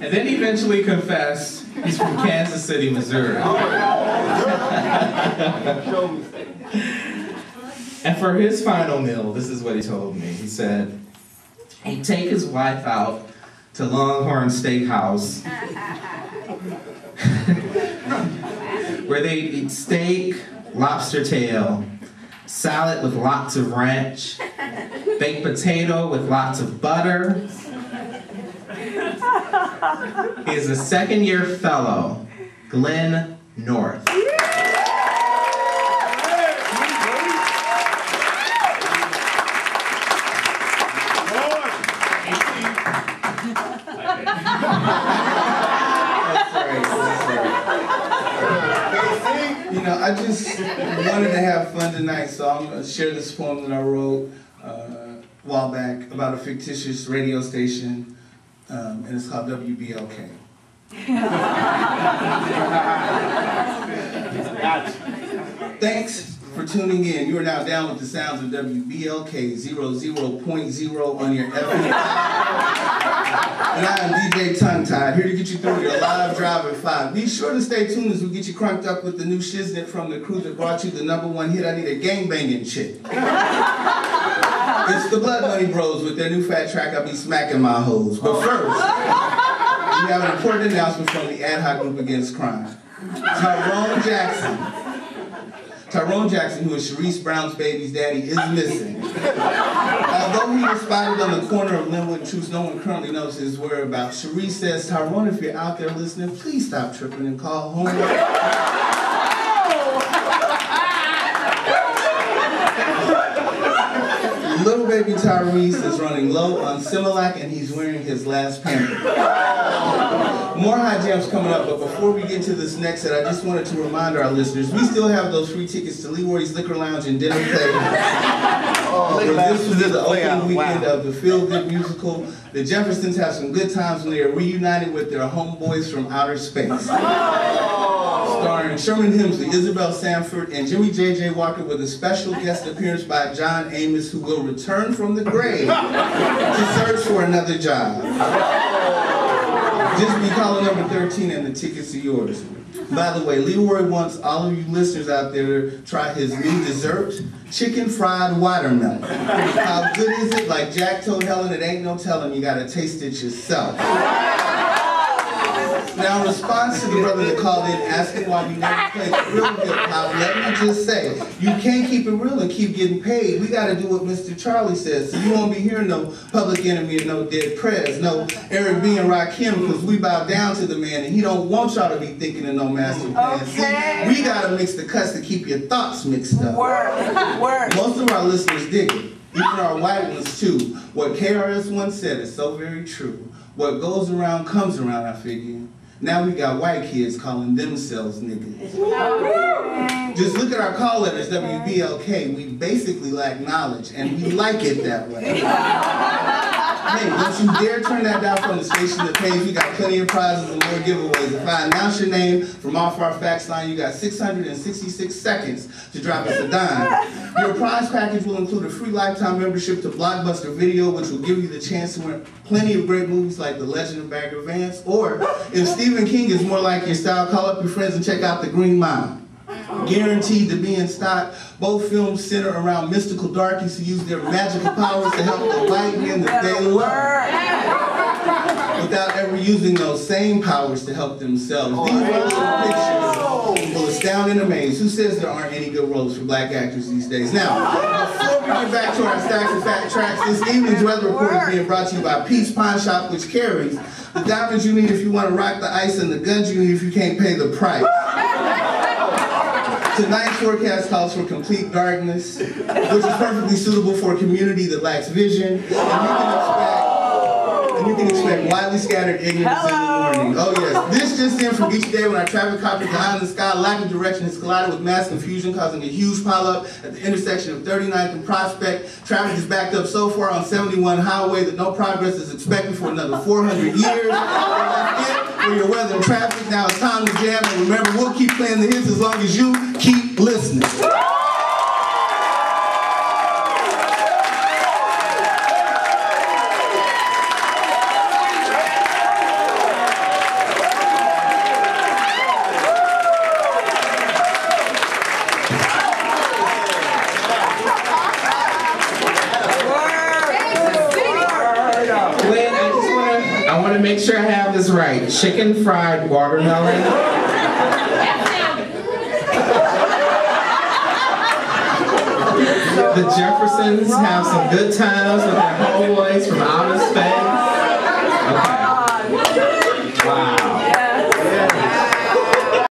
And then he eventually confessed he's from Kansas City, Missouri. And for his final meal, this is what he told me. He said he'd take his wife out to Longhorn Steakhouse where they eat steak, lobster tail, salad with lots of ranch, baked potato with lots of butter. He is a second-year fellow, Glenn North. You know, I just wanted to have fun tonight, so I'm going to share this poem that I wrote a while back about a fictitious radio station, and it's called WBLK. Thanks for tuning in. You are now down with the sounds of WBLK 00.0 on your FM. And I am DJ Tongue Tied, here to get you through your live drive at 5. Be sure to stay tuned as we get you crunked up with the new shiznit from the crew that brought you the #1 hit, I Need a Gangbanging Chick. It's the Blood Money Bros with their new fat track, I'll Be Smacking My Hoes. But first, we have an important announcement from the Ad Hoc Group Against Crime. Tyrone Jackson, who is Sharice Brown's baby's daddy, is missing. Although he was spotted on the corner of Linwood and Truce, no one currently knows his whereabouts. Sharice says, Tyrone, if you're out there listening, please stop tripping and call home. Little baby Tyrese is running low on Similac and he's wearing his last pamper. More high jams coming up, but before we get to this next set, I just wanted to remind our listeners, we still have those free tickets to Leroy's Liquor Lounge and Dinner Play. This was the opening weekend of the Feel Good musical. The Jeffersons have some good times when they are reunited with their homeboys from outer space. Starring Sherman Hemsley, Isabel Sanford, and Jimmy J.J. Walker with a special guest appearance by John Amos, who will return from the grave to search for another job. Just be calling number 13 and the tickets are yours. By the way, Leroy wants all of you listeners out there to try his new dessert, chicken fried watermelon. How good is it? Like Jack told Helen, it ain't no telling, you gotta taste it yourself. Now, in response to the brother that called in asking why we never play real hip-hop, let me just say, you can't keep it real and keep getting paid. We got to do what Mr. Charlie says. So you won't be hearing no Public Enemy and no Dead Prez, no Eric B. and Rakim, because we bow down to the man and he don't want y'all to be thinking of no master plan. Okay. See, we got to mix the cuts to keep your thoughts mixed up. Word. Most of our listeners dig it, even our white ones too. What KRS once said is so very true. What goes around comes around, I figure. Now we got white kids calling themselves niggas. Just look at our call letters, WBLK. We basically lack knowledge, and we like it that way. Hey, don't you dare turn that down from the station that pays. We got plenty of prizes and more giveaways. If I announce your name from off our fax line, you got 666 seconds to drop us a dime. Your prize package will include a free lifetime membership to Blockbuster Video, which will give you the chance to win plenty of great movies like The Legend of Bagger Vance. Or, if Stephen King is more like your style, call up your friends and check out The Green Mile. Guaranteed to be in stock. Both films center around mystical darkies who use their magical powers to help the white men that they love, without ever using those same powers to help themselves. These wonderful pictures will astound and amaze. Who says there aren't any good roles for black actors these days? Now, before we get back to our stacks of fat tracks, this evening's weather report is being brought to you by Pete's Pawn Shop, which carries the diamonds you need if you want to rock the ice and the guns you need if you can't pay the price. Tonight's forecast calls for complete darkness, which is perfectly suitable for a community that lacks vision. And you can expect widely scattered ignorance in the morning. Oh yes, this just in from each day when our traffic cop is high in the sky, lack of direction has collided with mass confusion, causing a huge pileup at the intersection of 39th and Prospect. Traffic is backed up so far on 71 Highway that no progress is expected for another 400 years. For your weather and traffic, now it's time to jam, and remember, we'll keep playing the hits as long as you keep listening. make sure I have this right. Chicken fried watermelon. The Jeffersons have some good times with their homeboys from outer space. Okay.